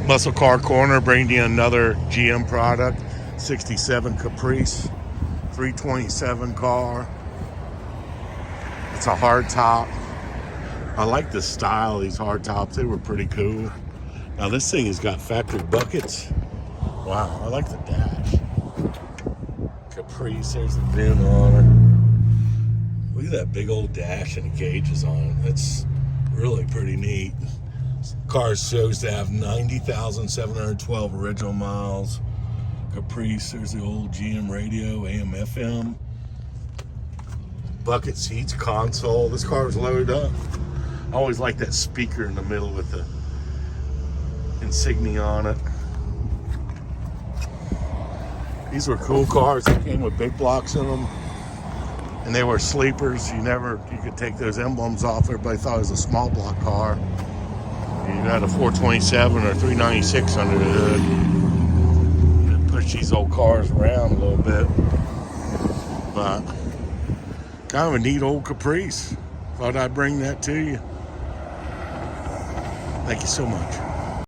Muscle Car Corner bringing you another GM product. 67 Caprice, 327 car. It's a hard top. I like the style of these hard tops. They were pretty cool. Now this thing has got factory buckets. Wow, I like the dash. Caprice, there's the VIN on her. Look at that big old dash and the gauges on it. That's really pretty neat. Car shows to have 90,712 original miles. Caprice, there's the old GM radio, AM, FM. Bucket seats, console. This car was loaded up. I always like that speaker in the middle with the insignia on it. These were cool cars. They came with big blocks in them. And they were sleepers. You could take those emblems off. Everybody thought it was a small block car. You got a 427 or 396 under the hood. It pushed these old cars around a little bit. But kind of a neat old Caprice. Thought I'd bring that to you. Thank you so much.